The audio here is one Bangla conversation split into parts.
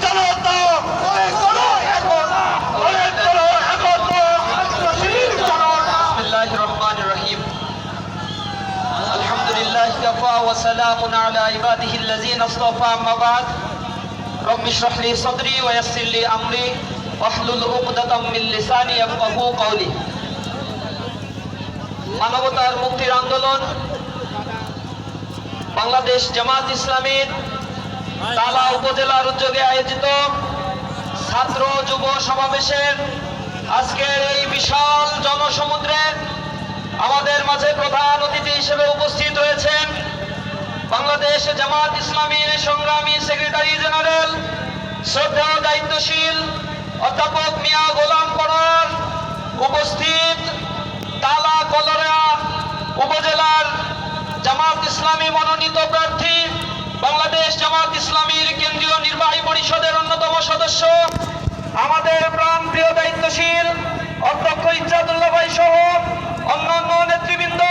জনতা গড়ে তোলো একতা, গড়ে তোলো একতা, ছাত্রশিবির জনতা। বিসমিল্লাহির রহমানির রহিম। আলহামদুলিল্লাহি কাফা ওয়া সালামুন আলা ইবাদিহিল্লাযিনা ইসতাফা, আম্মা বা'দ। রব্বি ইশরাহ লি সাদরি ওয়া ইয়াসসির লি আমরি ওয়াহলুল উকদাতাম মিন লিসানি ইয়াফকাহু কওলি। মানবতার মুক্তির আন্দোলন বাংলাদেশ জামাত ইসলামীর তালা উপজেলার উদ্যোগে আয়োজিত ছাত্র যুব সমাবেশের আজকের এই বিশাল জনসমুদ্রে আমাদের মাঝে প্রধান অতিথি হিসেবে উপস্থিত রয়েছেন বাংলাদেশ জামাত ইসলামীর সংগ্রামী সেক্রেটারি জেনারেল শ্রদ্ধেয় দায়িত্বশীল অধ্যাপক মিয়া গোলাম পরোয়ার, উপস্থিত তালা কলরা উপজেলার জামাত ইসলামী মনোনীত প্রার্থী, বাংলাদেশ জামাত ইসলামীর কেন্দ্রীয় নির্বাহী পরিষদের অন্যতম সদস্য, আমাদের প্রাণপ্রিয় দায়িত্বশীল অধ্যক্ষ ইজ্জাতুল্লাহ ভাই সহ অন্যান্য নেতৃবৃন্দ,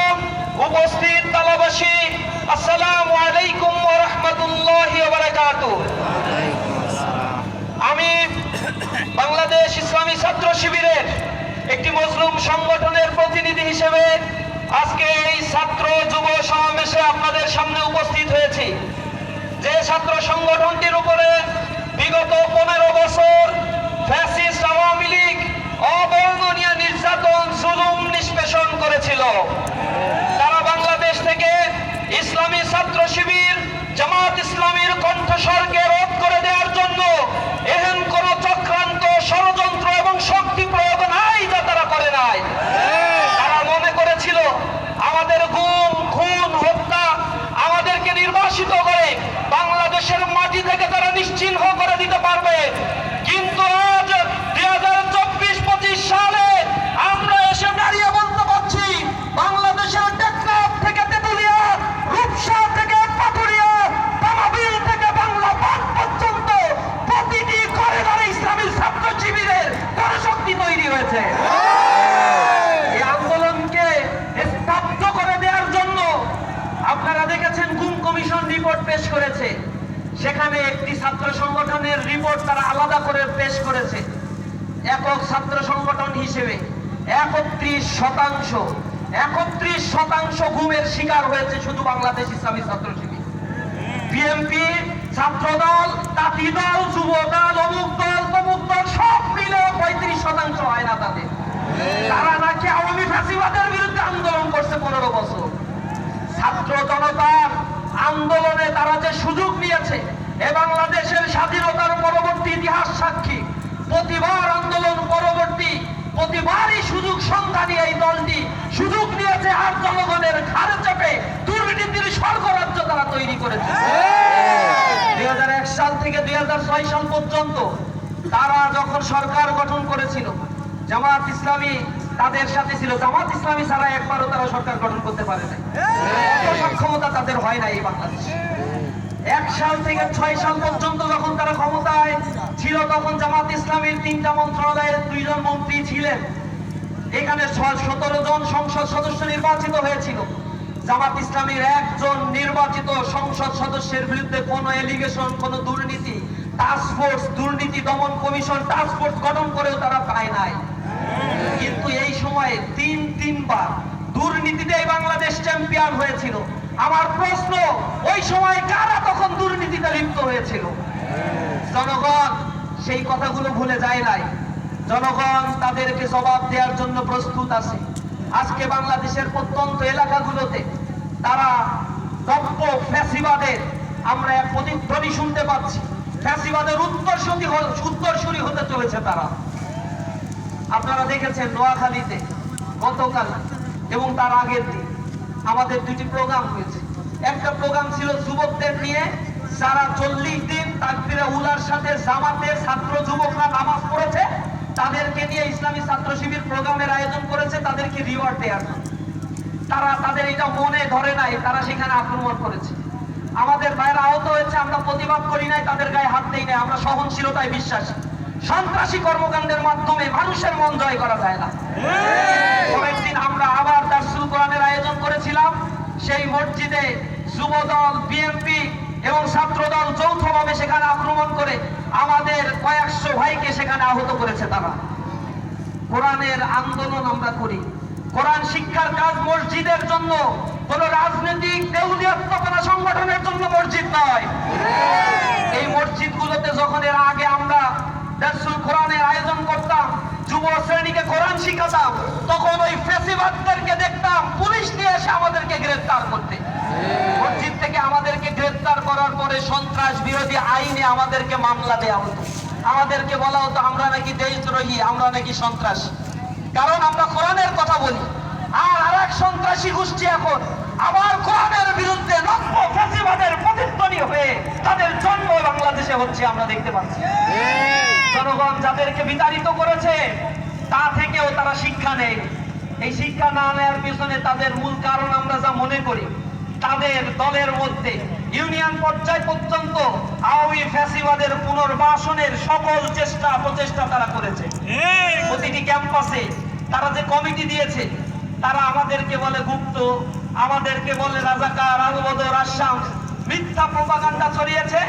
উপস্থিত তালাবাসী, আসসালামু আলাইকুম ওয়া রাহমাতুল্লাহি ওয়া বারাকাতুহু। আমি বাংলাদেশ ইসলামী ছাত্র শিবিরের একটি মজলুম সংগঠনের প্রতিনিধি হিসেবে আজকে এই ছাত্র যুব সমাবেশে আপনাদের সামনে উপস্থিত হয়েছি। যে ছাত্র সংগঠনটির উপরে বিগত 15 বছর ফ্যাসিস্ট আওয়ামী লীগ অবর্ণনীয় নির্যাতন জুলুম নিষ্পেষণ করেছিল, তারা বাংলাদেশ থেকে ইসলামী ছাত্র শিবির জামাত ইসলামীর কণ্ঠস্বরকে রোধ করে দেওয়ার জন্য এহেন কোন চক্রান্ত, ষড়যন্ত্র এবং শক্তি প্রয়োগ নাই যা তারা করে নাই। তারা মনে করেছিল আমাদের গুম, খুন, হত্যা, আমাদেরকে নির্বাসিত করে বাংলাদেশের মাটি থেকে তারা নিশ্চিহ্ন করে দিতে পারবে। কিন্তু আজ 2024-25 সালে আমরা এসে দাঁড়িয়ে বলতে পারছি বাংলাদেশের টেকনাফ থেকে তেতুলিয়া, রূপসা থেকে পাটুরিয়া, তামাবিল থেকে বাংলা বাঁধ পর্যন্ত প্রতিটি করিডরে ইসলামী ছাত্র শিবিরের জনশক্তি তৈরি হয়েছে। এই আন্দোলনকে স্তব্ধ করে দেওয়ার জন্য আপনারা দেখেছেন গুম কমিশন রিপোর্ট পেশ করেছে, সেখানে একটি ছাত্র সংগঠনের রিপোর্ট তারা আলাদা করে পেশ করেছে। একক ছাত্র সংগঠন হিসেবে 31% গুমের শিকার হয়েছে শুধু বাংলাদেশ ইসলামী ছাত্র শিবির। বিএনপি, ছাত্রদল, তাঁতি দল, যুব দল, অমুক দল, তমুক দল সব মিলে 35% হয় না তাদের। তারা নাকি আওয়ামী ফ্যাসিবাদের বিরুদ্ধে আন্দোলন করছে 15 বছর। ছাত্র জনতার আন্দোলনে তারা যে সুযোগ নিয়েছে, এ বাংলাদেশের স্বাধীনতার পরবর্তী ইতিহাস সাক্ষী। প্রতিবার আন্দোলন পরবর্তী প্রতিবারই সুযোগ সন্ধানী এই দলটি সুযোগ নিয়েছে আর জনগণের ঘাড়ে চেপে দুর্নীতির স্বর্গরাজ্য তারা তৈরি করেছে। 2001 সাল থেকে 2006 সাল পর্যন্ত তারা যখন সরকার গঠন করেছিল, জামাত ইসলামী তাদের সাথে ছিল। জামাত ইসলামী ছাড়া একবারও তারা সরকার গঠন করতে পারে নাই, সক্ষমতা তাদের হয় না এই বাংলাদেশে। 1 সাল থেকে 6 সাল পর্যন্ত যখন তারা ক্ষমতায় ছিল, তখন জামাত ইসলামীর 3টা মন্ত্রণালয়ের 2 জন মন্ত্রী ছিলেন। এখানে 17 জন সংসদ সদস্য নির্বাচিত হয়েছিল। জামাত ইসলামীর 1 জন নির্বাচিত সংসদ সদস্যের বিরুদ্ধে কোনো এলিগেশন, কোনো দুর্নীতি, টাস্ক ফোর্স, দুর্নীতি দমন কমিশন টাস্ক ফোর্স গঠন করেও তারা পায় নাই। কিন্তু এই সময়ে তিনবার দুর্নীতিতেই বাংলাদেশ চ্যাম্পিয়ন হয়েছিল। আমার প্রশ্ন, ওই সময় কারা তখন দুর্নীতিতে লিপ্ত হয়েছিল? জনগণ সেই কথাগুলো ভুলে যায় নাই। জনগণ তাদেরকে জবাব দেওয়ার জন্য প্রস্তুত আছে। আজকে বাংলাদেশের প্রত্যন্ত এলাকাগুলোতে তারা দপ্প ফ্যাসিবাদের আমরা এক প্রতিধ্বনি শুনতে পাচ্ছি। ফ্যাসিবাদের উত্তরসূরি হতে চলেছে তারা। আপনারা দেখেছেন নোয়াখালীতে গতকাল এবং তার আগের দিন আমাদের 2টি প্রোগ্রাম হয়েছে। একটা প্রোগ্রাম ছিল যুবকদের নিয়ে, যারা 40 দিন তাকবীরে উলার সাথে জামাতের ছাত্র যুবকরা নামাজ পড়েছে, তাদেরকে নিয়ে ইসলামী ছাত্র শিবির প্রোগ্রামের আয়োজন করেছে তাদেরকে রিওয়ার্ড দেওয়ার জন্য। তারা তাদের এটা মনে ধরে নাই, তারা সেখানে আক্রমণ করেছে। আমাদের ভাইরা আহত হয়েছে, আমরা প্রতিবাদ করি নাই, তাদের গায়ে হাত দেই নাই, আমরা সহনশীলতায় বিশ্বাসী। সন্ত্রাসী কর্মকাণ্ডের মাধ্যমে মানুষের মন জয় করা যায় না। পরের দিন আমরা আবার দারসুল কোরআনের আয়োজন করেছিলাম। সেই মসজিদে যুবদল, বিএনপি এবং ছাত্রদল যৌথভাবে সেখানে আক্রমণ করে আমাদের কয়েকশো ভাইকে সেখানে আহত করেছে। তারা কোরআনের আন্দোলন আমরা করি, কোরআন শিক্ষার কাজ মসজিদের জন্য, কোন রাজনৈতিক দেউলিয়াত্মকতা সংগঠনের জন্য মসজিদ নয়। এই মসজিদগুলোতে যখন এর আগে আমরা দারসুল কোরআনের আয়োজন করতাম, যুব শ্রেণীকে কোরআন শিখাতাম, তখন ওই ফ্যাসিবাদদেরকে দেখতাম পুলিশ নিয়ে এসে আমাদেরকে গ্রেফতার করতে। মসজিদ থেকে আমাদেরকে গ্রেফতার করার পরে সন্ত্রাস বিরোধী আইনে আমাদেরকে মামলা দেওয়া হতো, আমাদেরকে বলা হতো আমরা নাকি দেশদ্রোহী, আমরা নাকি সন্ত্রাসী, কারণ আমরা কোরআনের কথা বলি। আর আরেক সন্ত্রাসী গোষ্ঠী এখন আবার কোরআনের বিরুদ্ধে নব্য ফ্যাসিবাদের প্রতিধ্বনি হয়ে তাদের জন্ম বাংলাদেশে হচ্ছে, আমরা দেখতে পাচ্ছি। জনগণ যাদেরকে বিতাড়িত করেছে তা থেকেও তারা শিক্ষা নেয়। এই শিক্ষা না নেওয়ার পিছনে তাদের মূল কারণ আমরা যা মনে করি, তাদের দলের মধ্যে ইউনিয়ন পর্যায় পর্যন্ত আওয়ামী ফ্যাসিবাদের পুনর্বাসনের সকল প্রচেষ্টা তারা করেছে। প্রতিটি ক্যাম্পাসে তারা যে কমিটি দিয়েছে, তারা আমাদেরকে বলে গুপ্ত, আমাদেরকে বলে রাজাকার, আবু বদর, আশাম, মিথ্যা প্রোপাগান্ডা ছড়িয়েছে।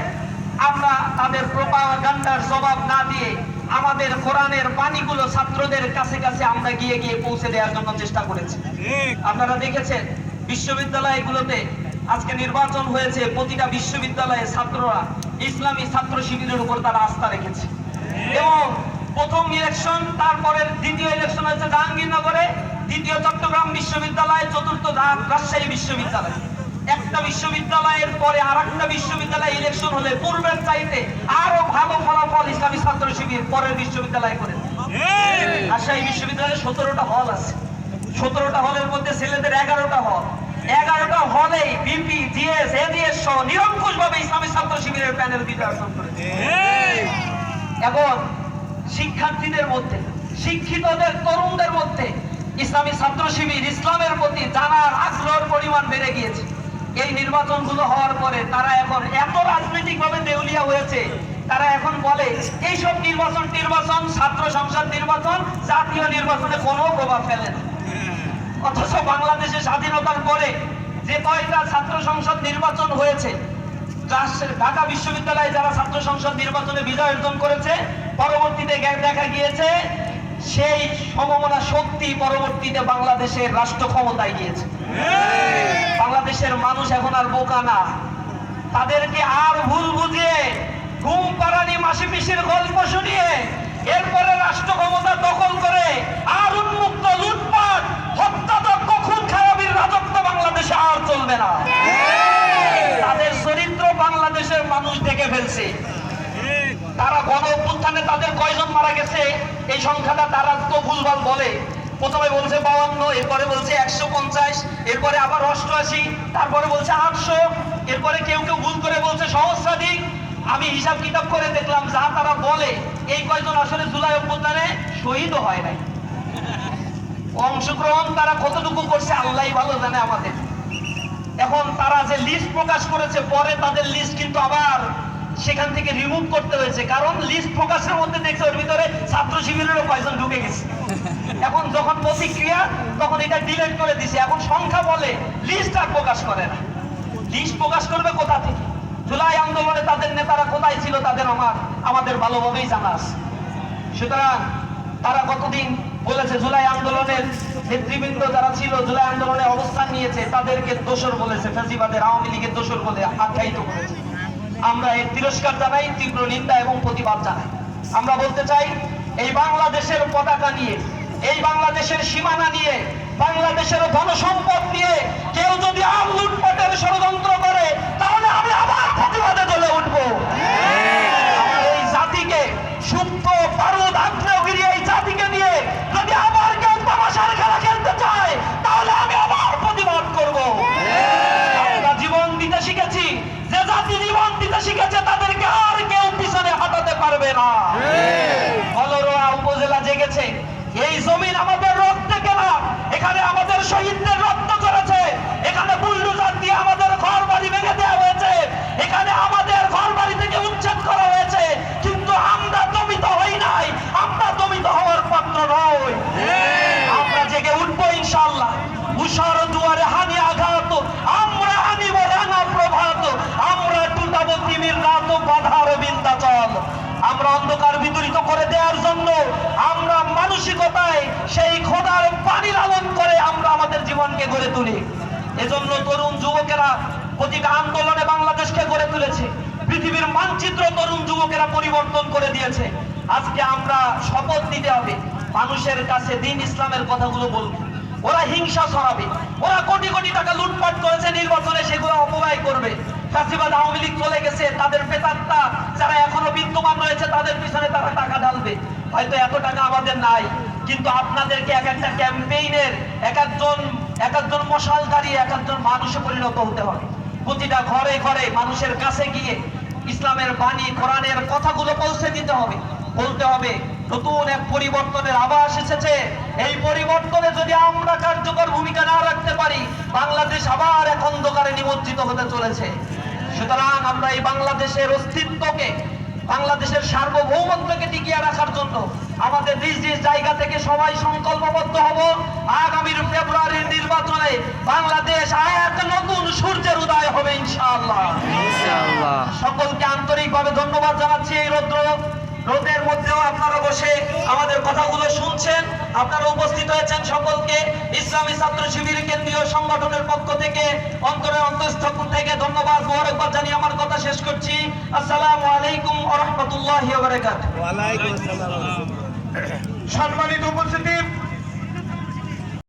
আমরা তাদের প্রোপাগান্ডার জবাব না দিয়ে আমাদের কোরআনের বাণীগুলো ছাত্রদের কাছে কাছে আমরা গিয়ে গিয়ে পৌঁছে দেওয়ার জন্য চেষ্টা করেছি। আপনারা দেখেছেন বিশ্ববিদ্যালয়গুলোতে আজকে নির্বাচন হয়েছে, প্রতিটা বিশ্ববিদ্যালয়ে ছাত্ররা ইসলামী ছাত্র শিবিরের উপর তারা আস্থা রেখেছে। এবং প্রথম ইলেকশন, তারপরে দ্বিতীয় ইলেকশন হয়েছে জাহাঙ্গীরনগরে, দ্বিতীয় চট্টগ্রাম বিশ্ববিদ্যালয়, চতুর্থ রাজশাহী বিশ্ববিদ্যালয়। একটা বিশ্ববিদ্যালয়ের পরে আর একটা বিশ্ববিদ্যালয়ে ইলেকশন হলে পূর্বের চাইতে আরো ভালো ফলাফল ইসলামী ছাত্র শিবির পরের বিশ্ববিদ্যালয় করে। রাজশাহী বিশ্ববিদ্যালয়ে 17টা হল আছে, 17টা হলের মধ্যে ছেলেদের 11টা হল, 11টা হলে বিপি, জিএস, এজিএস সহ নিরঙ্কুশ ভাবে ইসলামী ছাত্র শিবিরের প্যানেল নির্বাচন করেছে। এখন শিক্ষার্থীদের মধ্যে, শিক্ষিতদের তরুণদের মধ্যে ইসলামী ছাত্র শিবির ইসলামের প্রতি জানার আগ্রহের পরিমাণ বেড়ে গিয়েছে। এই নির্বাচনগুলো হওয়ার পরে তারা এখন এত রাজনৈতিক ভাবে দেউলিয়া হয়েছে, তারা এখন বলে এইসব নির্বাচন ছাত্র সংসদ নির্বাচন জাতীয় নির্বাচনে কোনো প্রভাব ফেলে না। অথচ বাংলাদেশের স্বাধীনতার পরে যে কয়টা ছাত্র সংসদ নির্বাচন হয়েছে, ঢাকা বিশ্ববিদ্যালয়ে যারা ছাত্র সংসদ নির্বাচনে বিজয় অর্জন করেছে, পরবর্তীতে দেখা গিয়েছে সেই সমমনা শক্তি পরবর্তীতে বাংলাদেশের রাষ্ট্র ক্ষমতায় গিয়েছে। বাংলাদেশের মানুষ এখন আর বোকা না, তাদেরকে আর ভুল বুঝিয়ে ঘুম পাড়ানি মাসি পিসির গল্প শুনিয়ে এরপরে রাষ্ট্র ক্ষমতা দখল করে আর উন্মুক্ত লুটপাট, হত্যাযজ্ঞ, খুন খারাপির রাজত্ব বাংলাদেশে আর চলবে না। তাদের চরিত্র বাংলাদেশের মানুষ দেখে ফেলছে। তারা গণ অভ্যুত্থানে তাদের কয়জন মারা গেছে এই সংখ্যাটা তারা তো ভুলভাল বলে। প্রথমে বলছে 52, এরপরে বলছে 150, এরপরে আবার 88, তারপরে বলছে 800, এরপরে কেউ কেউ ভুল করে বলছে সহস্রাধিক। আমি হিসাব কিতাব করে দেখলাম যা তারা বলে এই কয়জন আসলে জুলাই অভ্যুত্থানে শহীদও হয় নাই। অংশগ্রহণ তারা কতটুকু করছে আল্লাহই ভালো জানে আমাদের। এখন তারা যে লিস্ট প্রকাশ করেছে, পরে তাদের লিস্ট কিন্তু আবার সেখান থেকে রিমুভ করতে হয়েছে, কারণ লিস্ট প্রকাশের মধ্যে দেখছে ওর ভিতরে ছাত্র শিবিরেরও কয়জন ঢুকে গেছে। এখন যখন প্রতিক্রিয়া তখন এটা ডিলিট করে দিছে। এখন সংখ্যা বলে, লিস্ট আর প্রকাশ করে না। লিস্ট প্রকাশ করবে কোথা থেকে? জুলাই আন্দোলনে তাদের নেতারা কোথায় ছিল তাদের আমাদের ভালোভাবেই জানা আছে। সুতরাং তারা কতদিন বলেছে জুলাই আন্দোলনের নেতৃবৃন্দ যারা ছিল, জুলাই আন্দোলনে অবস্থান নিয়েছে, তাদেরকে দোষর বলেছে, ফ্যাসিবাদের আওয়ামী লীগের দোষর বলে আখ্যায়িত করেছে। আমরা এর তিরস্কার জানাই, তীব্র নিন্দা এবং প্রতিবাদ জানাই। আমরা বলতে চাই এই বাংলাদেশের পতাকা নিয়ে, এই বাংলাদেশের সীমানা নিয়ে, বাংলাদেশের ধনসম্পদ নিয়ে কেউ যদি আর লুটপাটের ষড়যন্ত্র করে, তাহলে আমি আবার প্রতিবাদে জ্বলে উঠবো। আমার এই জাতিকে সুপ্ত বারুদ আগ্নেয়গিরি এই জাতিকে নিয়ে যদি আবার কেউ তামাশার খেলা খেলতে চায়, তাহলে আমি আবার প্রতিবাদ করবো। আমরা জীবন দিতে শিখেছি, যে জাতি জীবন দিতে শিখেছে তাদেরকে আর কেউ পিছনে হাঁটাতে পারবে না। অলরোয়া উপজেলা জেগেছে, এই জমিন আমাদের রক্তে কেনা, এখানে আমাদের শহীদদের রক্ত করেছে, এখানে বুলডোজার দিয়ে আমাদের ঘর বাড়ি ভেঙে দেওয়া হয়েছে, এখানে আমাদের অন্ধকার বিতরিত করে দেওয়ার জন্য আমরা মানসিকতায় সেই খোদার বাণী লালন করে আমরা আমাদের জীবনকে গড়ে তুলি। এজন্য তরুণ যুবকেরা প্রতিটা আন্দোলনে বাংলাদেশকে গড়ে তুলেছে। পৃথিবীর মানচিত্র তরুণ যুবকেরা পরিবর্তন করে দিয়েছে। আজকে আমরা শপথ নিতে হবে, মানুষের কাছে দ্বীন ইসলামের কথাগুলো বলবো। ওরা হিংসা ছড়াবে, ওরা কোটি কোটি টাকা লুটপাট করেছে নির্বাচনে, সেগুলো অপব্যয় করবে। ফ্যাসিবাদ আওয়ামী লীগ চলে গেছে, তাদের প্রেতাত্মা যারা এখনো বিদ্যমান রয়েছে তাদের পিছনে তারা টাকা ঢালবে। হয়তো এত টাকা আমাদের নাই, কিন্তু আপনাদেরকে এক একটা ক্যাম্পেইনের এক একজন মশালধারী এক একজন মানুষে পরিণত হতে হবে। প্রতিটা ঘরে ঘরে মানুষের কাছে গিয়ে ইসলামের বাণী কোরআনের কথাগুলো পৌঁছে দিতে হবে। বলতে হবে নতুন এক পরিবর্তনের আভাস এসেছে। এই পরিবর্তনে যদি আমরা কার্যকর ভূমিকা না রাখতে পারি, বাংলাদেশ আবার এক অন্ধকারে নিমজ্জিত হতে চলেছে। সুতরাং আমরা এই বাংলাদেশের অস্তিত্বকে, বাংলাদেশের সার্বভৌমত্বকে টিকিয়ে রাখার জন্য আমাদের নিজ নিজ জায়গা থেকে সবাই সংকল্পবদ্ধ হব। আগামীর ফেব্রুয়ারির নির্বাচনে বাংলাদেশ এক নতুন সূর্যের উদয় হবে ইনশাআল্লাহ। সকলকে আন্তরিকভাবে ধন্যবাদ জানাচ্ছি। এই রোদের মধ্যেও আপনারা বসে আমাদের কথাগুলো শুনছেন, আপনারা উপস্থিত হয়েছেন। সকলকে ইসলামী ছাত্র শিবির কেন্দ্রীয় সংগঠনের পক্ষ থেকে অন্তরের অন্তঃস্থল থেকে ধন্যবাদ মোবারকবাদ জানিয়ে আমার কথা শেষ করছি। আসসালামু আলাইকুম ওয়া রাহমাতুল্লাহি ওয়া বারাকাতুহু। সম্মানিত উপস্থিতি,